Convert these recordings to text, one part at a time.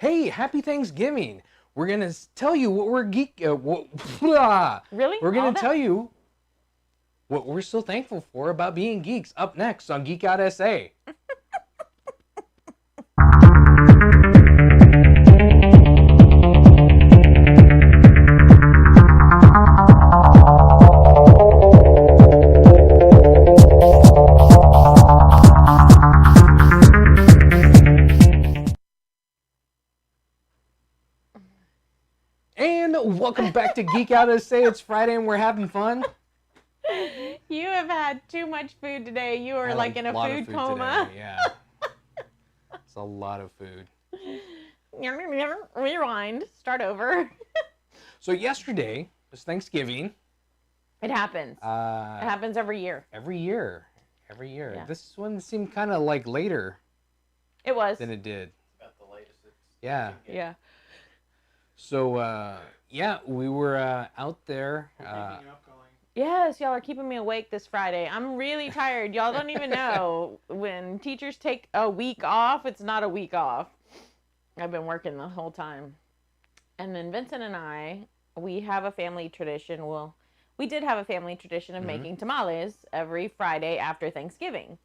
Hey, happy Thanksgiving. We're going to tell you what we're Really? We're All going to that? tell you what we're so thankful for about being geeks up next on Geek Out SA. And welcome back to Geek Out SA. It's Friday and we're having fun. You have had too much food today. You are like in a food coma. Today, yeah. It's a lot of food. Rewind. Start over. So yesterday was Thanksgiving. It happens. It happens every year. Every year. Yeah. This one seemed kind of like later It was. than it did. It's about the latest it's Yeah. Yeah. So, yeah, we were out there. keeping you up, Colleen. Yes, y'all are keeping me awake this Friday. I'm really tired. Y'all don't even know. When teachers take a week off, it's not a week off. I've been working the whole time. And then Vincent and I, we have a family tradition. Well, we did have a family tradition of making tamales every Friday after Thanksgiving.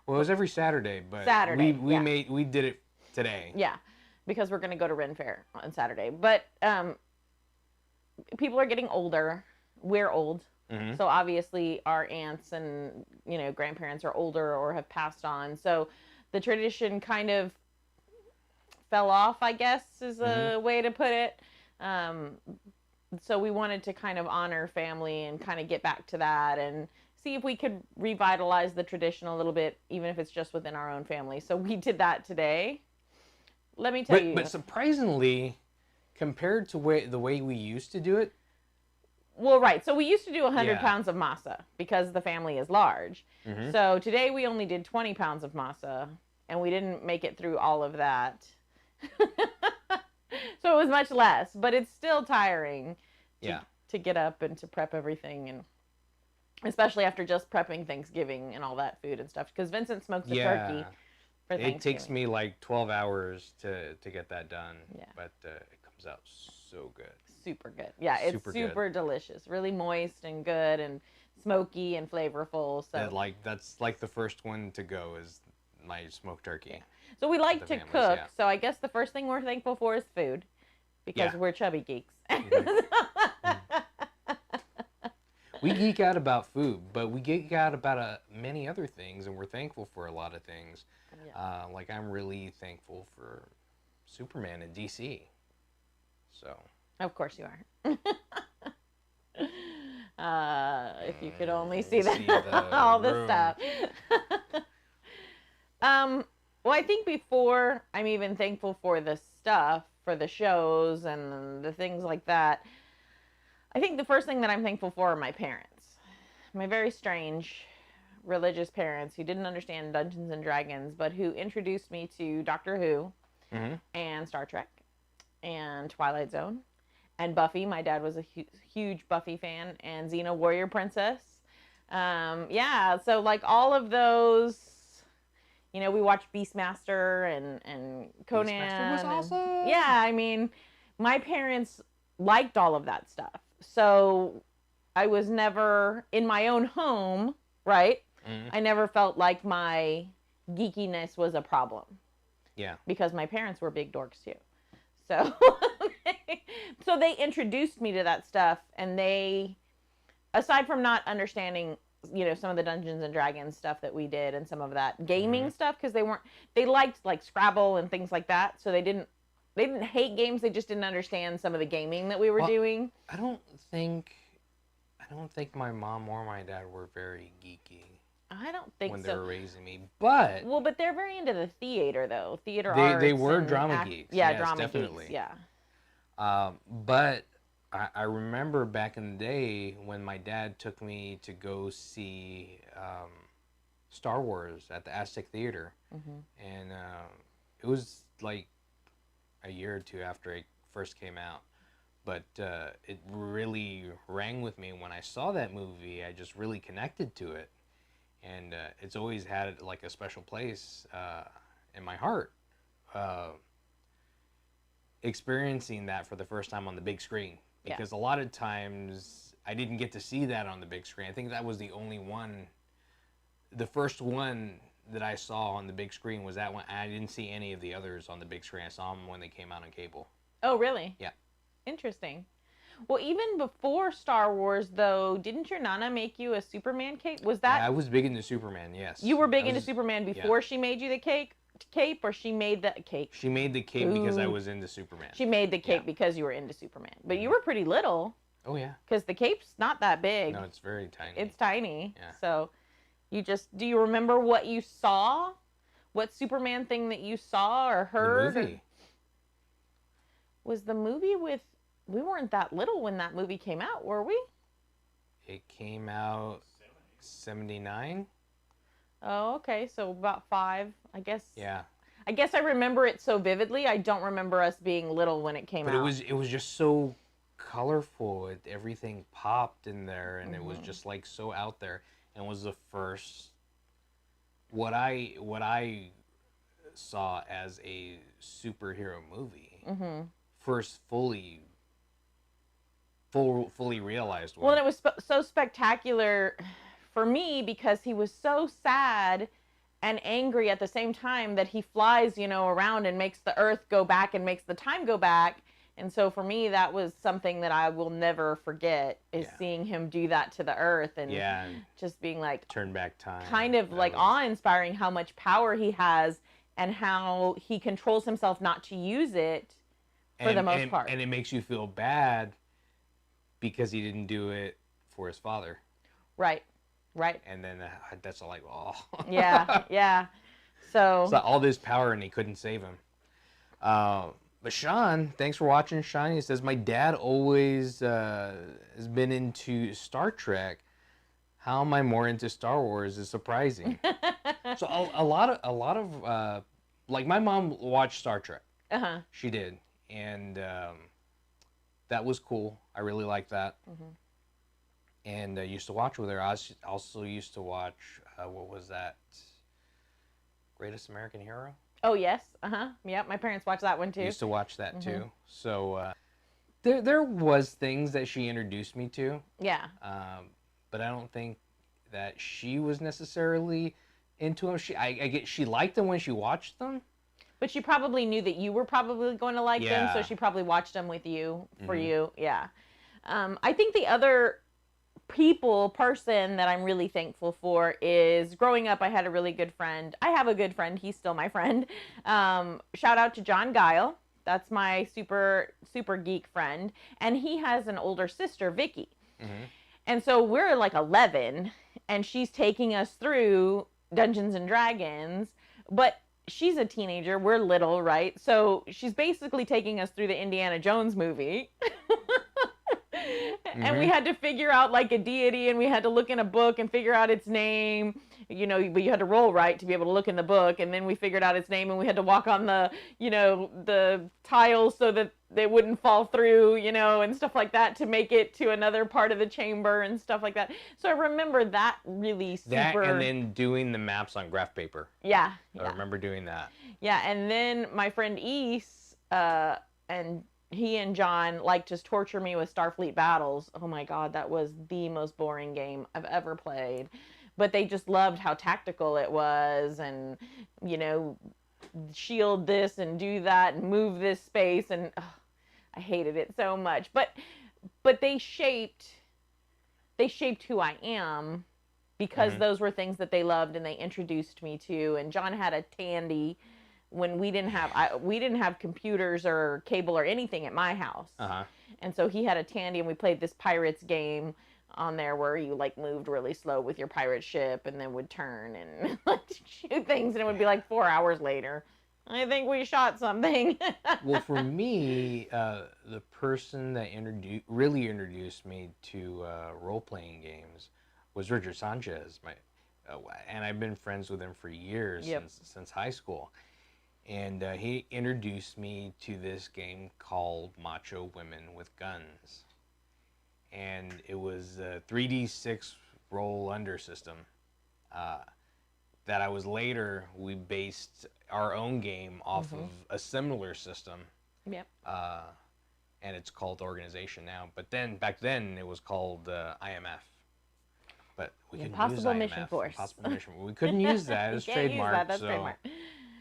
Well, it was every Saturday, but Saturday, we did it today. Yeah, because we're going to go to Ren Fair on Saturday. But people are getting older. We're old. Mm-hmm. So obviously our aunts and, grandparents are older or have passed on. So the tradition kind of fell off, I guess, is a way to put it. So we wanted to kind of honor family and kind of get back to that and see if we could revitalize the tradition a little bit, even if it's just within our own family. So we did that today. Let me tell you. But surprisingly, compared to the way we used to do it. Well, right. So we used to do 100 pounds of masa because the family is large. Mm-hmm. So today we only did 20 pounds of masa, and we didn't make it through all of that. So it was much less, but it's still tiring to get up and to prep everything, and especially after just prepping Thanksgiving and all that food and stuff, because Vincent smokes a turkey for Thanksgiving. It takes me like 12 hours to get that done, but it comes out so good. Super good. Yeah, it's super delicious. Really moist and good and smoky and flavorful. So that's like the first one to go is my smoked turkey. Yeah. So we like to cook. So I guess the first thing we're thankful for is food, because we're chubby geeks. We geek out about food, but we geek out about many other things, and we're thankful for a lot of things. Yeah. Like I'm really thankful for Superman in DC. So. Of course you are. If you could only see that, all this stuff. Well, I think before I'm even thankful for the stuff, for the shows and the things like that, I think the first thing that I'm thankful for are my parents. My very strange religious parents who didn't understand Dungeons and Dragons, but who introduced me to Doctor Who and Star Trek and Twilight Zone. And Buffy. My dad was a huge Buffy fan. And Xena Warrior Princess. So like all of those, we watched Beastmaster and Conan. Beastmaster was awesome. Yeah, I mean, my parents liked all of that stuff. So I was never in my own home, right? Mm-hmm. I never felt like my geekiness was a problem. Yeah. Because my parents were big dorks too. So... So they introduced me to that stuff, and they, aside from not understanding, some of the Dungeons and Dragons stuff that we did and some of that gaming stuff, because they liked like Scrabble and things like that. So they didn't hate games. They just didn't understand some of the gaming that we were doing. I don't think my mom or my dad were very geeky. I don't think when so. they were raising me, but they're very into the theater though. Arts. They were drama geeks. Yeah, yes, drama definitely. geeks. Yeah. But I remember back in the day when my dad took me to go see Star Wars at the Aztec Theater, and it was like a year or two after it first came out. But it really rang with me when I saw that movie. I just really connected to it, and it's always had like a special place in my heart. experiencing that for the first time on the big screen, because a lot of times I didn't get to see that on the big screen. I think that was the only one, the first one that I saw on the big screen was that one. I didn't see any of the others on the big screen. I saw them when they came out on cable. Oh, really? Yeah. Interesting. Well, even before Star Wars, though, didn't your Nana make you a Superman cape? Was that? Yeah, I was big into Superman, yes. You were big into Superman before she made you the cape, or she made the cape? She made the cape because I was into Superman. She made the cape because you were into Superman. But you were pretty little. Oh, yeah. Because the cape's not that big. No, it's very tiny. It's tiny. Yeah. So, do you remember what you saw? What Superman thing that you saw or heard? The movie. Was the movie with... We weren't that little when that movie came out, were we? It came out 79. Oh, okay. So about 5, I guess. Yeah. I guess I remember it so vividly. I don't remember us being little when it came out. But it was just so colorful. Everything popped in there, and it was just like so out there. And it was the first what I saw as a superhero movie. First fully realized one. Well, and it was so spectacular for me because he was so sad and angry at the same time that he flies, around and makes the earth go back and makes the time go back. And so for me, that was something that I will never forget, is seeing him do that to the earth and just being like, turn back time. Kind of like awe-inspiring how much power he has and how he controls himself not to use it for the most part. And it makes you feel bad because he didn't do it for his father. Right. And then that's like, oh. Yeah. So all this power and he couldn't save him. But Sean, thanks for watching, Sean. He says, my dad always has been into Star Trek. How am I more into Star Wars is surprising. So a lot of like my mom watched Star Trek. She did. And that was cool. I really liked that. And I used to watch with her. I also used to watch, what was that? Greatest American Hero? Oh, yes. Yeah, my parents watched that one too. I used to watch that too. So there was things that she introduced me to. Yeah. But I don't think that she was necessarily into them. She liked them when she watched them. But she probably knew that you were probably going to like them, so she probably watched them with you, for you. Yeah. I think the other person that I'm really thankful for is, growing up, I had a really good friend. I have a good friend. He's still my friend. Shout out to John Guile. That's my super, super geek friend. And he has an older sister, Vicky. And so we're like 11, and she's taking us through Dungeons and Dragons. But she's a teenager. We're little, right? So she's basically taking us through the Indiana Jones movie. And we had to figure out like a deity, and we had to look in a book and figure out its name, but you had to roll right to be able to look in the book. And then we figured out its name, and we had to walk on the, the tiles so that they wouldn't fall through, and stuff like that to make it to another part of the chamber and stuff like that. So I remember that really super. That, and then doing the maps on graph paper. Yeah. I remember doing that. Yeah, and then my friend East, and he and John just torture me with Starfleet Battles. Oh my God, that was the most boring game I've ever played. But they just loved how tactical it was, and, shield this and do that and move this space, and I hated it so much. But they shaped who I am, because those were things that they loved and they introduced me to. And John had a Tandy when we didn't have computers or cable or anything at my house. And so he had a Tandy, and we played this pirates game on there where you moved really slow with your pirate ship and then would turn and shoot things, and it would be 4 hours later, I think we shot something. Well, for me, the person that really introduced me to role-playing games was Richard Sanchez. And I've been friends with him for years, since high school. And he introduced me to this game called Macho Women with Guns. And it was a 3D6 roll under system that we based our own game off of a similar system. Yep. And it's called organization now. But then back then it was called IMF. But we couldn't use Impossible IMF. Mission Force. Impossible Mission. We couldn't use that. It was You can't use trademarked. that. That's so trademark.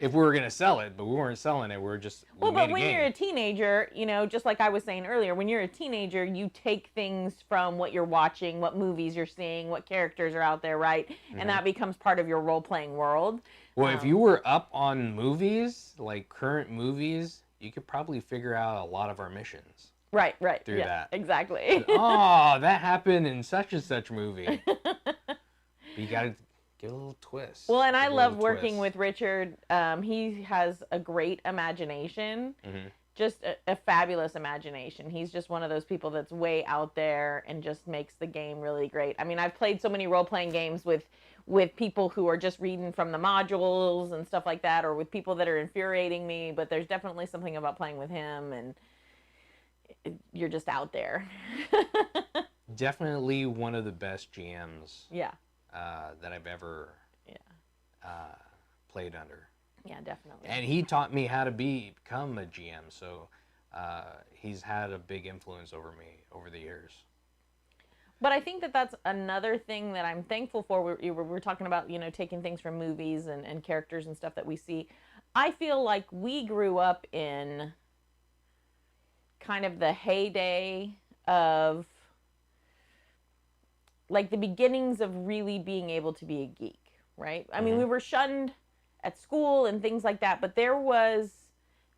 if we were gonna sell it, but we weren't selling it, we were just Well, made but when you're a teenager, you know, just like I was saying earlier, when you're a teenager, you take things from what you're watching, what movies you're seeing, what characters are out there, right? And that becomes part of your role-playing world. Well, if you were up on movies, like current movies, you could probably figure out a lot of our missions. Right. Through that. Exactly. Oh, that happened in such and such movie. But you gotta give a little twist. Well, and I Give a love little working twist. with Richard. He has a great imagination. Mhm. Just a fabulous imagination. He's just one of those people that's way out there and just makes the game really great. I mean, I've played so many role-playing games with people who are just reading from the modules and stuff like that, or with people that are infuriating me, but there's definitely something about playing with him, and you're just out there. Definitely one of the best GMs Yeah. that I've ever played under. Yeah, definitely. And he taught me how to become a GM, so he's had a big influence over me over the years. But I think that that's another thing that I'm thankful for. We're talking about, you know, taking things from movies and characters and stuff that we see. I feel like we grew up in kind of the heyday of, like, the beginnings of really being able to be a geek, right? I mean, we were shunned at school and things like that, but there was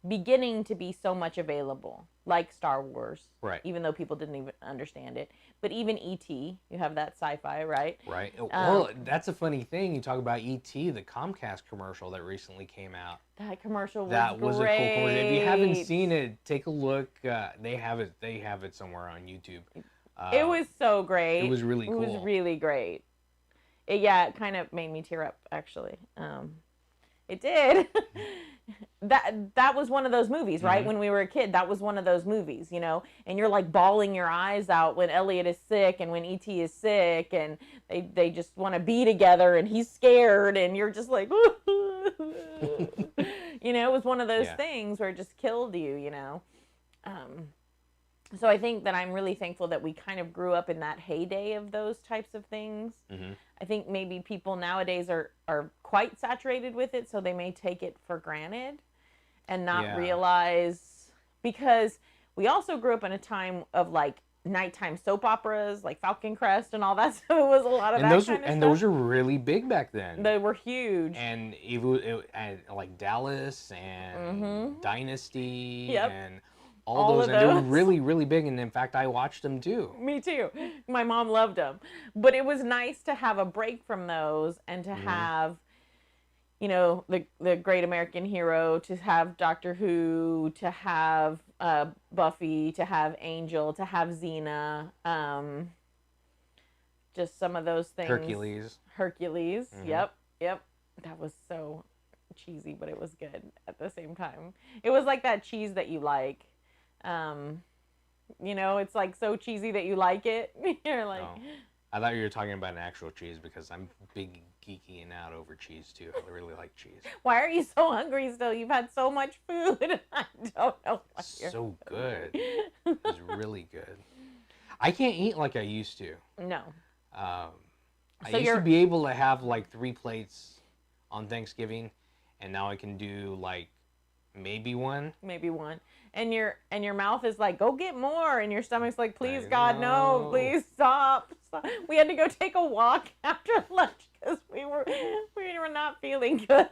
beginning to be so much available, like Star Wars, Right. even though people didn't even understand it. But even E.T., you have that sci-fi, right? Right. Well, that's a funny thing. You talk about E.T., the Comcast commercial that recently came out. That commercial was That was great. a cool commercial. If you haven't seen it, take a look. They have it somewhere on YouTube. It was so great. It was really cool. It was really great. It kind of made me tear up, actually. It did. That was one of those movies, right? When we were a kid, that was one of those movies, you know? And you're like bawling your eyes out when Elliot is sick and when E.T. is sick, and they just want to be together, and he's scared, and you're just like, you know, it was one of those things where it just killed you, you know? So I think that I'm really thankful that we kind of grew up in that heyday of those types of things. I think maybe people nowadays are quite saturated with it, so they may take it for granted and not realize, because we also grew up in a time of like nighttime soap operas, like Falcon Crest and all that. So it was a lot of that kind of stuff. Those are really big back then. They were huge. And and like Dallas and Dynasty and all those. And they were really, really big. And in fact, I watched them too. Me too. My mom loved them. But it was nice to have a break from those and to have, you know, the Great American Hero, to have Doctor Who, to have Buffy, to have Angel, to have Xena. Just some of those things. Hercules. Yep. That was so cheesy, but it was good at the same time. It was like that cheese that you like. You know, it's like so cheesy that you like it. You're like, I thought you were talking about an actual cheese, because I'm big geeking out over cheese too. I really like cheese. Why are you so hungry still? You've had so much food. I don't know why you're so good. It was really good. I can't eat like I used to. No. I used to be able to have like 3 plates on Thanksgiving, and now I can do like maybe one. And your mouth is like, go get more, and your stomach's like, please God, no, please stop. We had to go take a walk after lunch because we were not feeling good.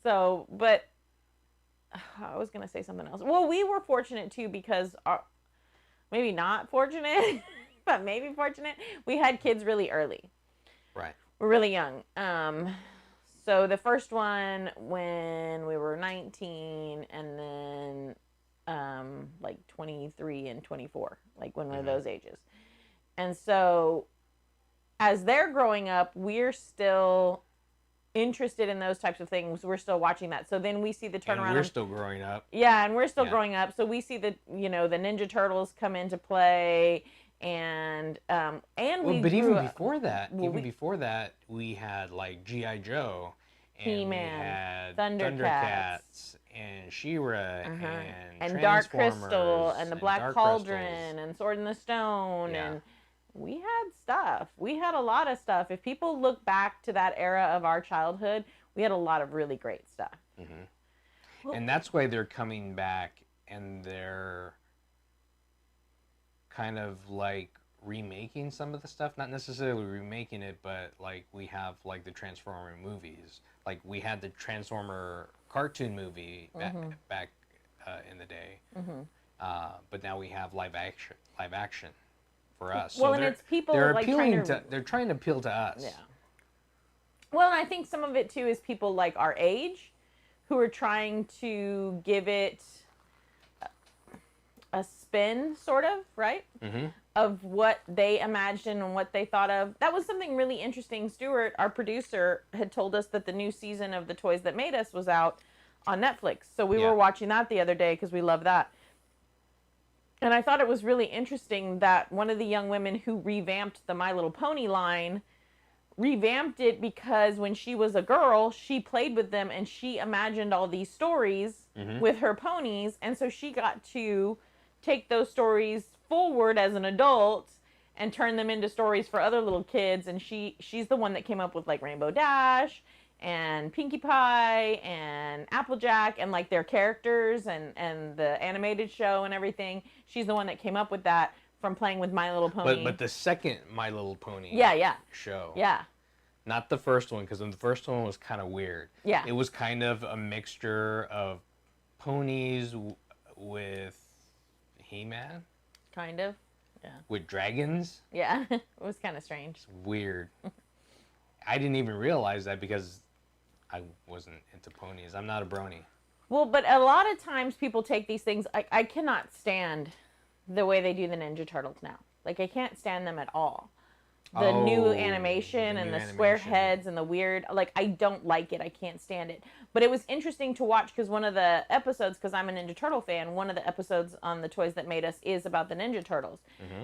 So, but I was gonna say something else. Well, we were fortunate too, because maybe not fortunate, but maybe fortunate. We had kids really early. Right. We're really young. So the first one when we were 19, and then like 23 and 24, like when we were those ages. And so as they're growing up, we're still interested in those types of things. We're still watching that. So then we see the turnaround. And we're still growing up. Yeah, and we're still growing up. So we see the Ninja Turtles come into play. And before that, we had like G.I. Joe, and He-Man, we had Thundercats, and She-Ra and Dark Transformers Crystal and the Black Dark Cauldron Crystals. and Sword in the Stone Yeah. and we had stuff. We had a lot of stuff. If people look back to that era of our childhood, we had a lot of really great stuff. Well, And that's why they're coming back, and they're kind of like remaking some of the stuff. Not necessarily remaking it, but like we have like the Transformer movies. Like we had the Transformer cartoon movie back in the day. But now we have live action for us. Well, So and it's people they're like appealing trying to, they're trying to appeal to us. yeah. Well, and I think some of it too is people like our age who are trying to give it a spin, sort of, right? Of what they imagined and what they thought of. That was something really interesting. Stuart, our producer, had told us that the new season of The Toys That Made Us was out on Netflix. So we were watching that the other day because we love that. And I thought it was really interesting that one of the young women who revamped the My Little Pony line revamped it because when she was a girl, she played with them and she imagined all these stories with her ponies. And so she got to take those stories forward as an adult and turn them into stories for other little kids. And she's the one that came up with like Rainbow Dash and Pinkie Pie and Applejack and like their characters and the animated show and everything. She's the one that came up with that from playing with My Little Pony. But the second My Little Pony show. Yeah. Not the first one, because the first one was kind of weird. Yeah. It was kind of a mixture of ponies with He-Man. Kind of. Yeah. With dragons. Yeah. It was kind of strange. It's weird. I didn't even realize that because I wasn't into ponies. I'm not a brony. Well, but a lot of times people take these things. I cannot stand the way they do the Ninja Turtles now. Like, I can't stand them at all. The new animation and the square heads and the weird, like, I don't like it. I can't stand it. But it was interesting to watch because one of the episodes, because I'm a Ninja Turtle fan, one of the episodes on The Toys That Made Us is about the Ninja Turtles.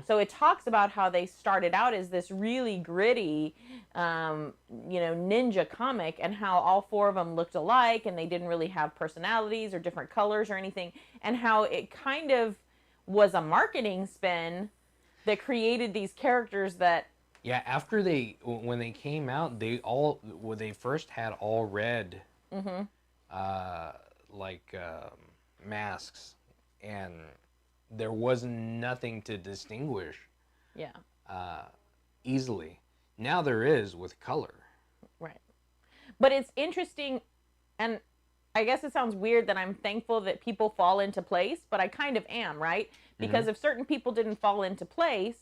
So it talks about how they started out as this really gritty, ninja comic and how all four of them looked alike and they didn't really have personalities or different colors or anything. And how it kind of was a marketing spin that created these characters that... Yeah, when they came out, they first had all red, masks, and there was nothing to distinguish. Yeah. Easily. Now there is with color. Right. But it's interesting, and I guess it sounds weird that I'm thankful that people fall into place, but I kind of am, right? Because if certain people didn't fall into place,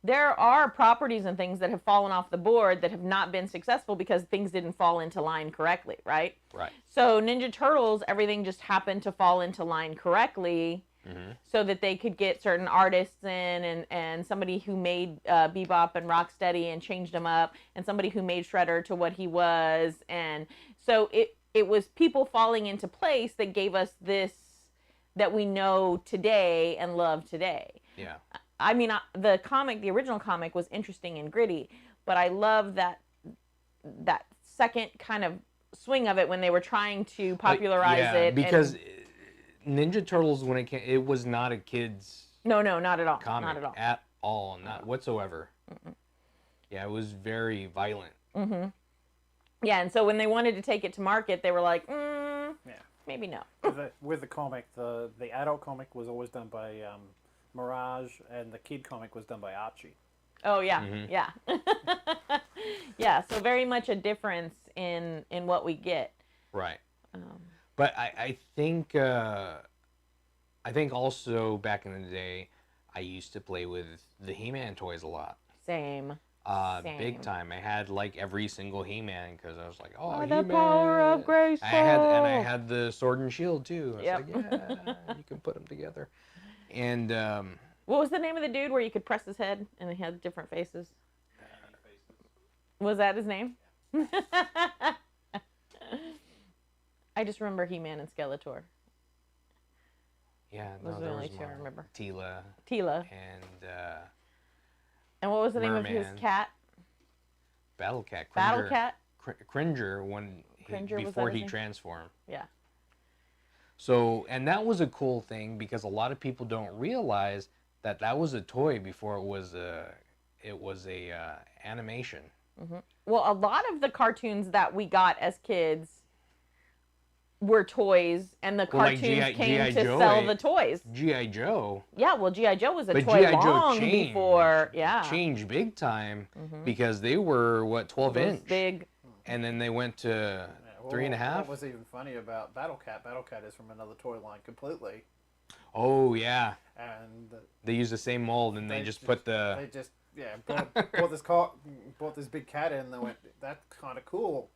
there are properties and things that have fallen off the board that have not been successful because things didn't fall into line correctly, right? Right. So Ninja Turtles, everything just happened to fall into line correctly so that they could get certain artists in and somebody who made Bebop and Rocksteady and changed him up and somebody who made Shredder to what he was. And so it was people falling into place that gave us this that we know today and love today. Yeah. I mean, the original comic was interesting and gritty, but I love that second kind of swing of it when they were trying to popularize it. Because Ninja Turtles, when it was not a kid's no, not at all, comic not at all, at all, not whatsoever. Yeah, it was very violent. Yeah, and so when they wanted to take it to market, they were like, maybe no. With the comic, the adult comic was always done by Mirage, and the kid comic was done by Archie. Oh yeah, yeah, yeah. So very much a difference in what we get. Right. But I think also back in the day, I used to play with the He-Man toys a lot. Same. Big time. I had like every single He-Man because I was like, oh, the He-Man. power of Grayskull. I had the Sword and Shield too. I was Yep. like, yeah, you can put them together. And what was the name of the dude where you could press his head and he had different faces? Was that his name? I just remember He-Man and Skeletor. yeah, Those no, are the there only was two I more. remember. Tila And what was the name of his Merman. cat? Battle Cat. Battle Cat? Cringer when Cringer, was before that his he name? transformed. Yeah. So, and that was a cool thing because a lot of people don't realize that that was a toy before it was a animation. Well, a lot of the cartoons that we got as kids were toys, and the Well, like cartoons came G.I. to Joe, sell the toys. G.I. Joe. Yeah, well, G.I. Joe was a But toy G.I. Joe long changed, before. Yeah. changed big time because they were, what, 12 Those inch? big. And then they went to Well, 3.5. What was even funny about Battle Cat? Battle Cat is from another toy line completely, Oh, yeah. and They used the same mold and they just put the... they just bought this big cat in. And they went, that's kind of cool.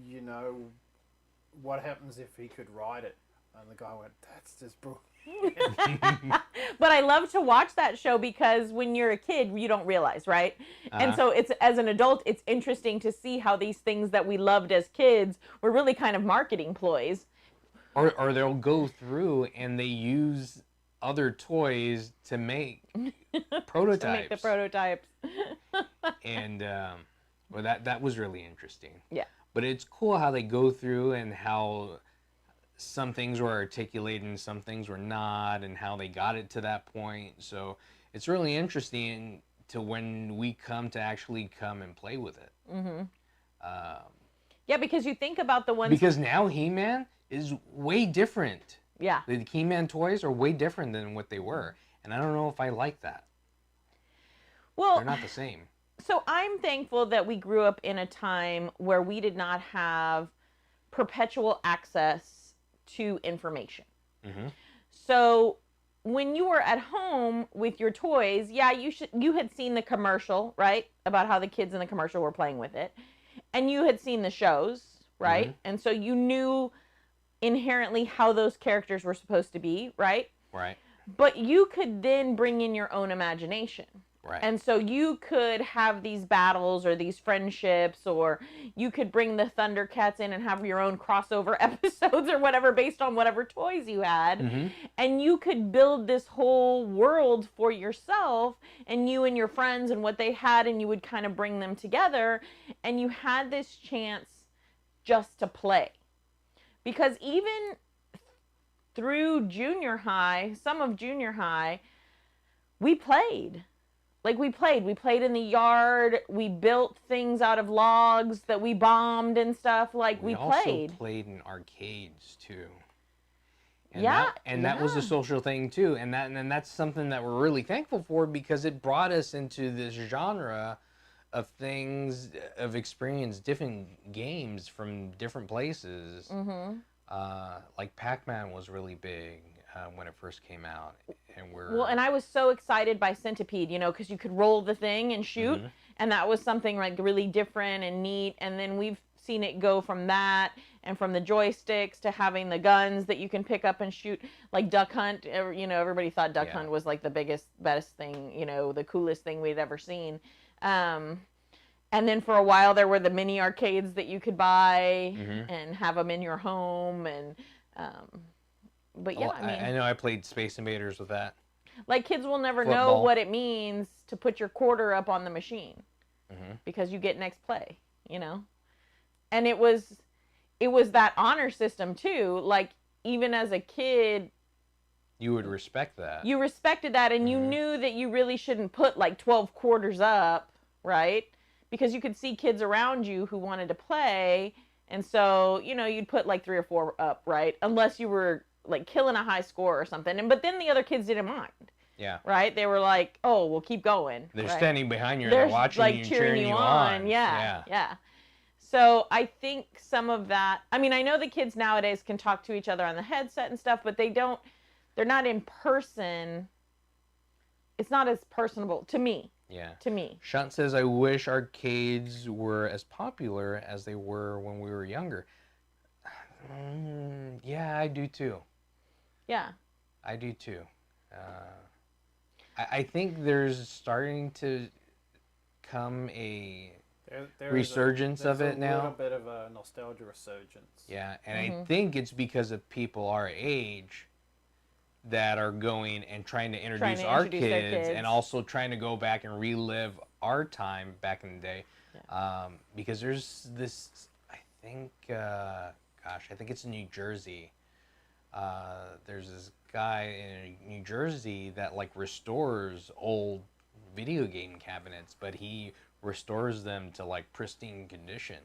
You know, what happens if he could ride it? And the guy went, that's just brilliant. But I love to watch that show because when you're a kid, you don't realize, right? And so it's, as an adult, it's interesting to see how these things that we loved as kids were really kind of marketing ploys. Or they'll go through and they use other toys to make prototypes. To make the prototypes. And well, that was really interesting. Yeah. But it's cool how they go through and how some things were articulated and some things were not, and how they got it to that point. So it's really interesting to when we come to actually come and play with it. Yeah, because you think about the ones. Because now He-Man is way different. Yeah. The He-Man toys are way different than what they were. And I don't know if I like that. Well, they're not the same. So I'm thankful that we grew up in a time where we did not have perpetual access to information. So when you were at home with your toys, yeah, you had seen the commercial, right? About how the kids in the commercial were playing with it. And you had seen the shows, right? And so you knew inherently how those characters were supposed to be, right? Right. But you could then bring in your own imagination. Right. And so you could have these battles or these friendships, or you could bring the Thundercats in and have your own crossover episodes or whatever based on whatever toys you had. And you could build this whole world for yourself and you and your friends and what they had, and you would kind of bring them together, and you had this chance just to play. Because even through junior high, some of junior high, we played. Like, we played in the yard. We built things out of logs that we bombed and stuff. Like, we played. We also played in arcades, too. And Yeah. That was a social thing, too. And that's something that we're really thankful for, because it brought us into this genre of things, of experience, different games from different places. Like Pac-Man was really big when it first came out. And I was so excited by Centipede, because you could roll the thing and shoot, and that was something like really different and neat. And then we've seen it go from that, and from the joysticks to having the guns that you can pick up and shoot, like Duck Hunt. Everybody thought Duck Hunt was like the best thing, the coolest thing we'd ever seen. And then for a while there were the mini arcades that you could buy and have them in your home, and but yeah, I know I played Space Invaders with that. Like, kids will never Football. know what it means to put your quarter up on the machine because you get next play, And it was that honor system too. Like, even as a kid, you would respect that. You respected that, and you knew that you really shouldn't put like 12 quarters up, right? Because you could see kids around you who wanted to play, and so you'd put like 3 or 4 up, right? Unless you were like killing a high score or something. But then the other kids didn't mind. Yeah. Right? They were like, "Oh, we'll keep going." They're right? standing behind you, and they're they're watching like you, cheering you on. Yeah. So I think some of that. I mean, I know the kids nowadays can talk to each other on the headset and stuff, but they're not in person. It's not as personable to me. Yeah. To me. Shunt says, "I wish arcades were as popular as they were when we were younger." Yeah, I do too. Yeah. I do too. I think there's starting to come a resurgence of it now. There's a little bit of a nostalgia resurgence. Yeah, and I think it's because of people our age that are going and trying to introduce our kids, and also trying to go back and relive our time back in the day. Yeah. Because there's this, I think, I think it's in New Jersey, There's this guy in New Jersey that like restores old video game cabinets, but he restores them to like pristine condition,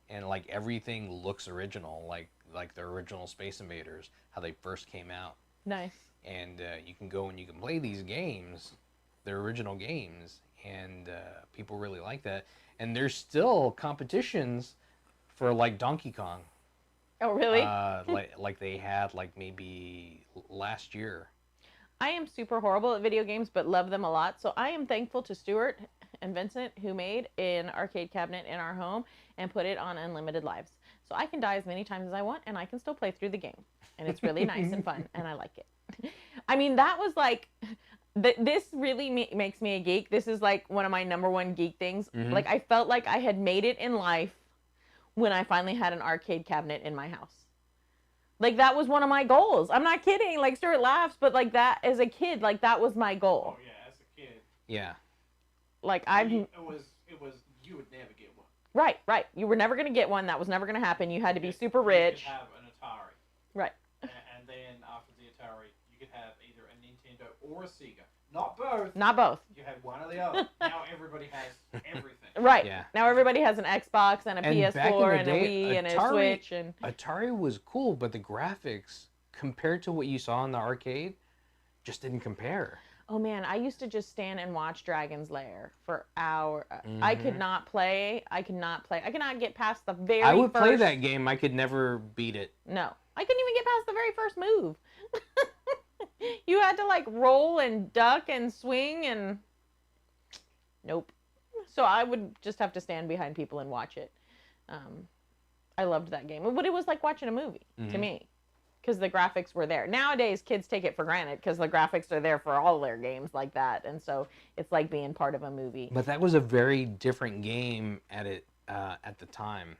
and like everything looks original, like the original Space Invaders, how they first came out. Nice. And you can go and you can play these games, they're original games, and people really like that. And there's still competitions for like Donkey Kong. Oh, really? Like they had like maybe last year. I am super horrible at video games, but love them a lot. So I am thankful to Stuart and Vincent, who made an arcade cabinet in our home and put it on unlimited lives. So I can die as many times as I want, and I can still play through the game. And it's really nice and fun, and I like it. I mean, that was like, this really makes me a geek. This is like one of my number one geek things. Mm-hmm. Like, I felt like I had made it in life when I finally had an arcade cabinet in my house. Like, that was one of my goals. I'm not kidding. Like, Stuart laughs, but like that as a kid, like that was my goal. Oh yeah, as a kid. Yeah. Like It was you would never get one. Right. You were never gonna get one. That was never gonna happen. You had to be super You rich. could have an Atari. Right. And then after the Atari, you could have either a Nintendo or a Sega. Not both. Not both. You had one or the other. Now everybody has everything. Right. Yeah. Now everybody has an Xbox and a And back in PS4 the and a day, Wii and a Atari- Switch and Atari was cool, but the graphics compared to what you saw in the arcade just didn't compare. oh man, I used to just stand and watch Dragon's Lair for hours. I could not play. I could not get past the very I would first... play that game. I could never beat it. No. I couldn't even get past the very first move. You had to like roll and duck and swing and nope. So I would just have to stand behind people and watch it. I loved that game. But it was like watching a movie to me because the graphics were there. Nowadays, kids take it for granted because the graphics are there for all their games like that. And so it's like being part of a movie. But that was a very different game at the time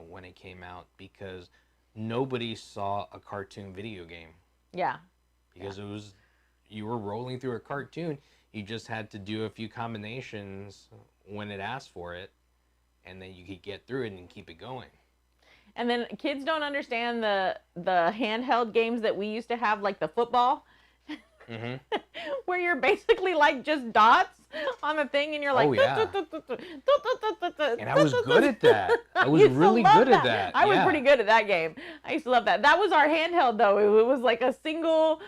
when it came out, because nobody saw a cartoon video game. Yeah. Because it was, you were rolling through a cartoon. You just had to do a few combinations when it asked for it, and then you could get through it and keep it going. And then kids don't understand the handheld games that we used to have, like the football, where you're basically like just dots on the thing, and you're like, oh, yeah. And I was good at that. I was really good at that. I was pretty good at that game. I used to love that. That was our handheld, though. It was like a single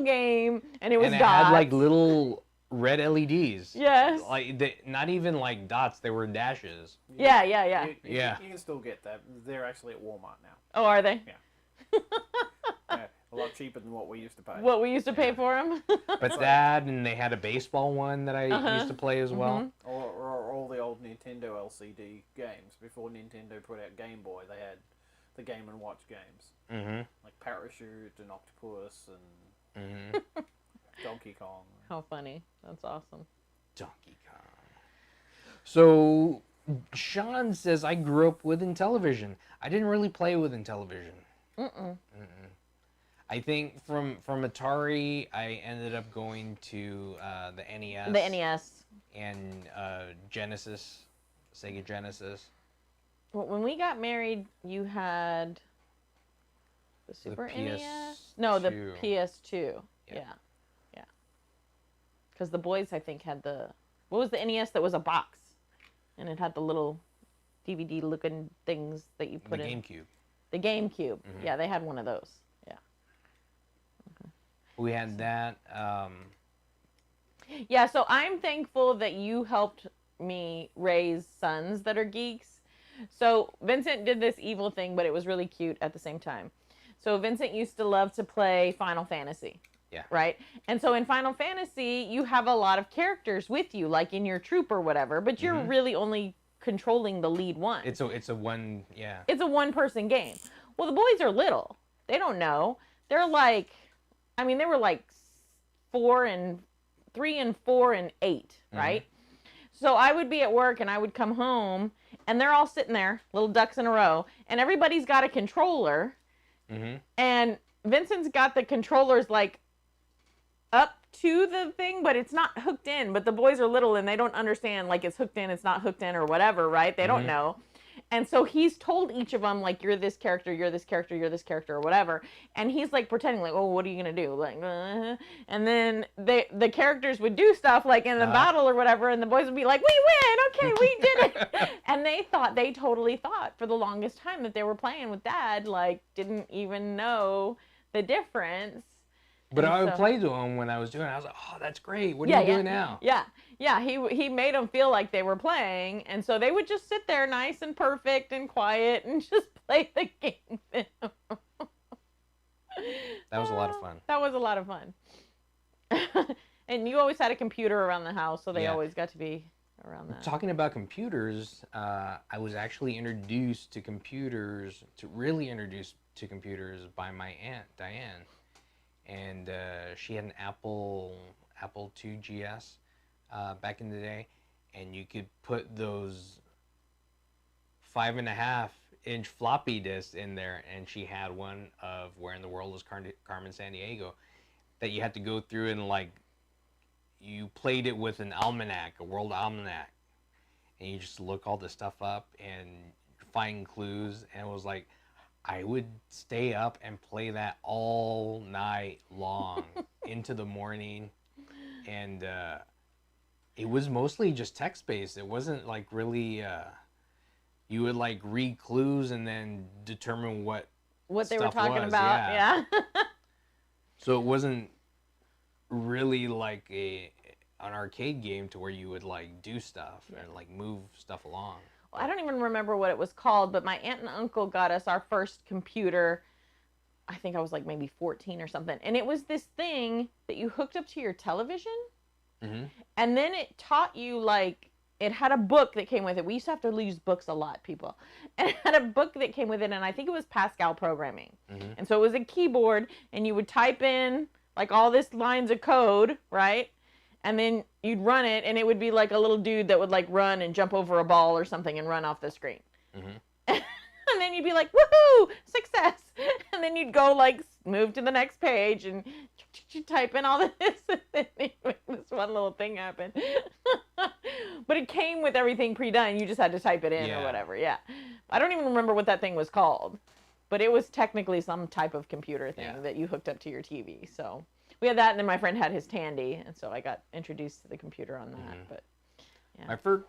game, and it was and it dots. had like little red LEDs. Yes. Like not even like dots; they were dashes. Yeah. You can still get that. They're actually at Walmart now. Oh, are they? Yeah. Yeah, a lot cheaper than what we used to pay. What we used to pay for them? But that, and they had a baseball one that I used to play as well. Or all the old Nintendo LCD games. Before Nintendo put out Game Boy, they had the Game & Watch games. Like Parachute and Octopus and Donkey Kong. How funny. That's awesome. Donkey Kong. So, Sean says, I grew up with Intellivision. I didn't really play with Intellivision. I think from Atari, I ended up going to the NES. The NES. And Genesis, Sega Genesis. Well, when we got married, you had the Super NES? No, the PS2. Yeah. Because the boys, I think, had the... What was the NES that was a box? And it had the little DVD-looking things that you put in. The GameCube. Yeah, they had one of those. Yeah. We had that. Yeah, so I'm thankful that you helped me raise sons that are geeks. So Vincent did this evil thing, but it was really cute at the same time. So Vincent used to love to play Final Fantasy. Yeah. Right? And so in Final Fantasy, you have a lot of characters with you, like in your troop or whatever, but you're really only controlling the lead one. It's a one, yeah. It's a one-person game. Well, the boys are little. They don't know. They're like, I mean, they were like 3 and 4 and 8, right? So I would be at work and I would come home and they're all sitting there, little ducks in a row, and everybody's got a controller. And Vincent's got the controllers like up to the thing, but it's not hooked in. But the boys are little and they don't understand, like, it's hooked in, it's not hooked in, or whatever, right? They don't know. And so he's told each of them, like, you're this character, you're this character, you're this character, or whatever. And he's like pretending like, oh, what are you going to do? Like, and then the characters would do stuff like in the battle or whatever. And the boys would be like, we win. Okay, we did it. And they totally thought for the longest time that they were playing with Dad, like, didn't even know the difference. But I would play to him when I was doing it. I was like, oh, that's great. What are you doing now? Yeah, he made them feel like they were playing. And so they would just sit there nice and perfect and quiet and just play the game. That was a lot of fun. That was a lot of fun. And you always had a computer around the house, so they always got to be around that. Talking about computers, I was actually introduced to computers, really introduced to computers by my aunt, Diane. And she had an Apple II GS back in the day, and you could put those 5.5-inch floppy disks in there, and she had one of Where in the World is Carmen Sandiego that you had to go through and, like, you played it with an almanac, a world almanac, and you just look all this stuff up and find clues, and it was like, I would stay up and play that all night long into the morning, and it was mostly just text-based. It wasn't like really, you would like read clues and then determine what they were talking about. Yeah. So it wasn't really like an arcade game to where you would like do stuff and like move stuff along. I don't even remember what it was called, but my aunt and uncle got us our first computer. I think I was like maybe 14 or something. And it was this thing that you hooked up to your television. Mm-hmm. And then it taught you, like, it had a book that came with it. We used to have to use books a lot, people. And it had a book that came with it, and I think it was Pascal programming. Mm-hmm. And so it was a keyboard, and you would type in, like, all this lines of code, right? And then you'd run it, and it would be like a little dude that would like run and jump over a ball or something and run off the screen. Mm-hmm. And then you'd be like, woohoo, success. And then you'd go like move to the next page and type in all this, and then this one little thing happened. But it came with everything pre-done. You just had to type it in or whatever. Yeah. I don't even remember what that thing was called, but it was technically some type of computer thing that you hooked up to your TV. So we had that, and then my friend had his Tandy, and so I got introduced to the computer on that. Mm-hmm. But my first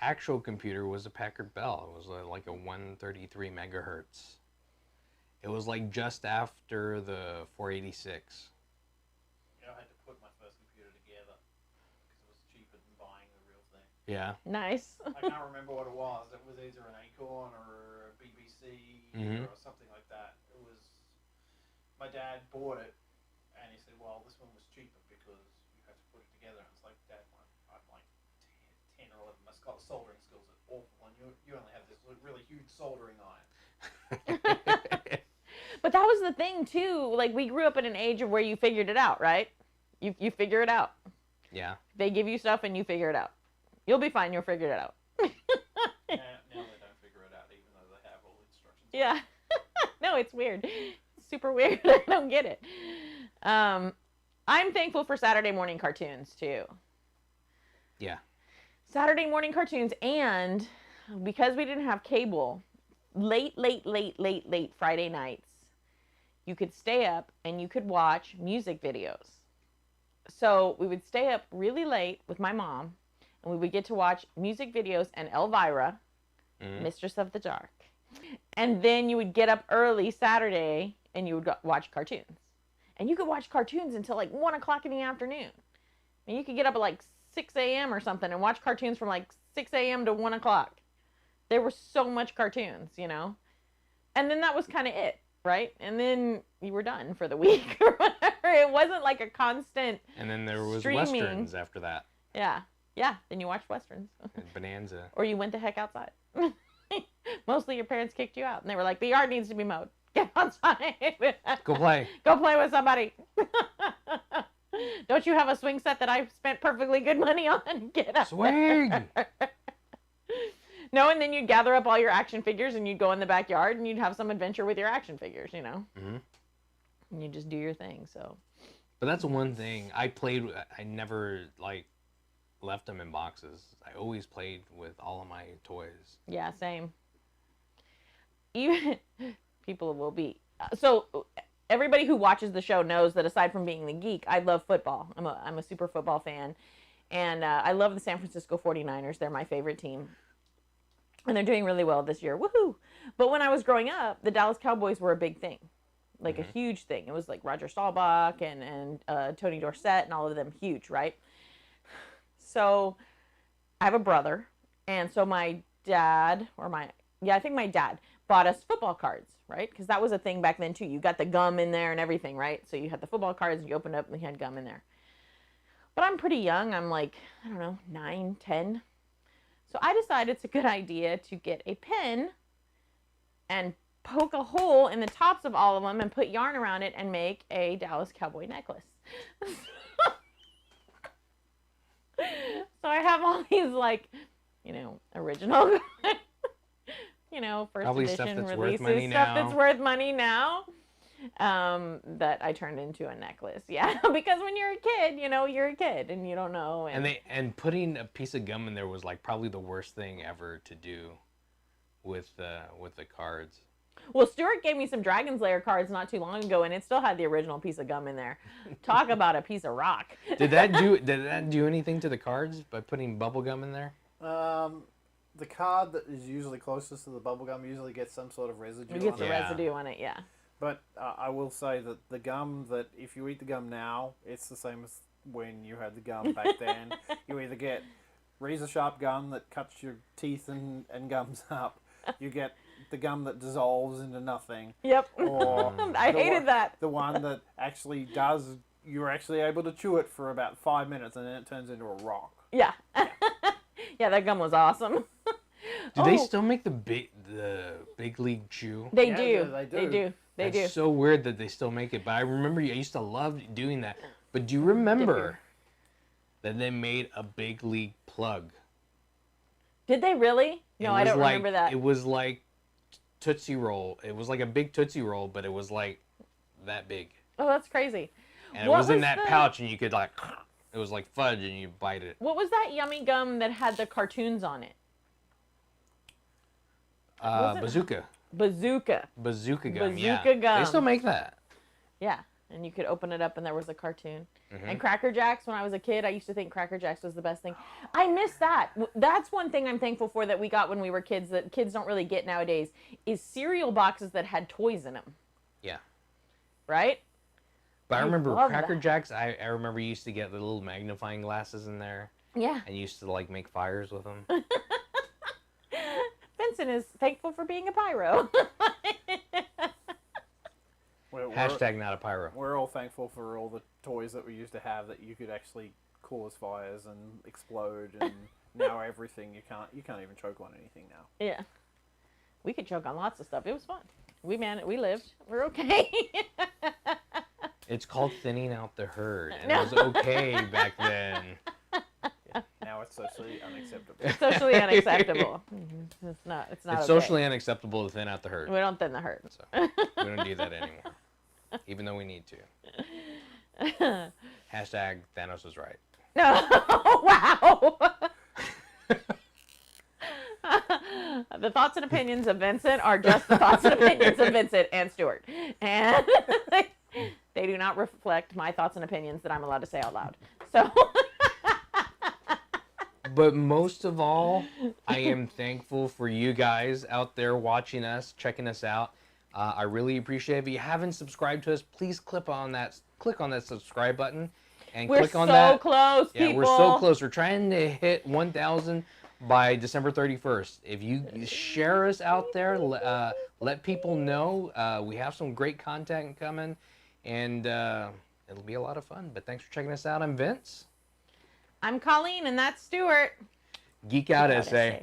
actual computer was a Packard Bell. It was like a 133 megahertz. It was like just after the 486. Yeah, I had to put my first computer together because it was cheaper than buying the real thing. Yeah. Nice. I can't remember what it was. It was either an Acorn or a BBC or something like that. It was. My dad bought it. And he said, well, this one was cheaper because you had to put it together. And it's like, Dad, I'm like 10 or 11. My soldering skills are awful. And you only have this really huge soldering iron. But that was the thing, too. Like, we grew up in an age of where you figured it out, right? You figure it out. Yeah. They give you stuff and you figure it out. You'll be fine. You'll figure it out. Now they don't figure it out, even though they have all the instructions. Yeah. No, it's weird. It's super weird. I don't get it. I'm thankful for Saturday morning cartoons too. Yeah. Saturday morning cartoons, and because we didn't have cable, late Friday nights, you could stay up and you could watch music videos. So we would stay up really late with my mom, and we would get to watch music videos and Elvira, Mistress of the Dark. And then you would get up early Saturday and you would watch cartoons. And you could watch cartoons until like 1 o'clock in the afternoon. And you could get up at like 6 a.m. or something and watch cartoons from like 6 a.m. to 1 o'clock. There were so much cartoons, you know? And then that was kind of it, right? And then you were done for the week or whatever. It wasn't like a constant And then there was streaming. Westerns after that. Yeah. Yeah. Then you watched Westerns. And Bonanza. Or you went the heck outside. Mostly your parents kicked you out. And they were like, the yard needs to be mowed. Get outside. Go play. Go play with somebody. Don't you have a swing set that I've spent perfectly good money on? Get up. Swing. No, and then you'd gather up all your action figures and you'd go in the backyard and you'd have some adventure with your action figures, you know? Mm-hmm. And you just do your thing, so. But that's one thing. I never, like, left them in boxes. I always played with all of my toys. Yeah, same. even people will be so. Everybody who watches the show knows that aside from being the geek, I love football. I'm a super football fan, and I love the San Francisco 49ers. They're my favorite team, and they're doing really well this year. Woohoo! But when I was growing up, the Dallas Cowboys were a big thing, like a huge thing. It was like Roger Staubach and Tony Dorsett and all of them, huge, right? So I have a brother, and so my dad, I think my dad bought us football cards, right? Because that was a thing back then too. You got the gum in there and everything, right? So you had the football cards, and you opened up and you had gum in there. But I'm pretty young. I'm like, I don't know, 9, 10. So I decided it's a good idea to get a pen and poke a hole in the tops of all of them and put yarn around it and make a Dallas Cowboy necklace. So I have all these, like, original, first Probably edition stuff that's releases, worth money stuff now. that's worth money now, that I turned into a necklace. Yeah, because when you're a kid, you're a kid and you don't know. And putting a piece of gum in there was like probably the worst thing ever to do with the cards. Well, Stuart gave me some Dragon's Lair cards not too long ago, and it still had the original piece of gum in there. Talk about a piece of rock. Did that do anything to the cards by putting bubble gum in there? The card that is usually closest to the bubblegum usually gets some sort of residue It gets on the it. residue on it, yeah. But I will say that the gum, that if you eat the gum now, it's the same as when you had the gum back then. You either get razor sharp gum that cuts your teeth and gums up. You get the gum that dissolves into nothing. Yep. Or I hated that. The one that actually does, you're actually able to chew it for about 5 minutes and then it turns into a rock. Yeah. Yeah, that gum was awesome. Do they still make the big league chew? They Yeah, do. they do. They do. They do. It's so weird that they still make it. But I remember I used to love doing that. But do you remember that they made a big league plug? Did they really? No, I don't remember that. It was like Tootsie Roll. It was like a big Tootsie Roll, but it was like that big. Oh, that's crazy. And it was in that pouch, and you could like, it was like fudge, and you bite it. What was that yummy gum that had the cartoons on it? Bazooka. Bazooka. Bazooka gum. Bazooka gum. They still make that. Yeah, and you could open it up and there was a cartoon. And Cracker Jacks, when I was a kid, I used to think Cracker Jacks was the best thing. I miss that. That's one thing I'm thankful for that we got when we were kids that kids don't really get nowadays, is cereal boxes that had toys in them. Yeah. Right? But I remember love Cracker that. Jacks, I remember you used to get the little magnifying glasses in there. Yeah. And you used to like make fires with them. Vincent is thankful for being a pyro. Hashtag not a pyro. We're all thankful for all the toys that we used to have that you could actually cause fires and explode, and now everything you can't even choke on anything now. Yeah. We could choke on lots of stuff. It was fun. We lived. We're okay. It's called thinning out the herd, and it was okay back then. Yeah. Now it's socially unacceptable. It's socially unacceptable. It's not It's okay. socially unacceptable to thin out the herd. We don't thin the herd. So we don't do that anymore, even though we need to. Hashtag Thanos was right. No. Wow. The thoughts and opinions of Vincent are just the thoughts and opinions of Vincent and Stuart. And they do not reflect my thoughts and opinions that I'm allowed to say out loud. So. But most of all, I am thankful for you guys out there watching us, checking us out. I really appreciate it. If you haven't subscribed to us, please click on that subscribe button and click on that. We're so close, people. Yeah, we're so close. We're trying to hit 1,000 by December 31st. If you share us out there, let people know. We have some great content coming, and it'll be a lot of fun. But thanks for checking us out. I'm Vince. I'm Colleen, and that's Stuart. Geek out, SA.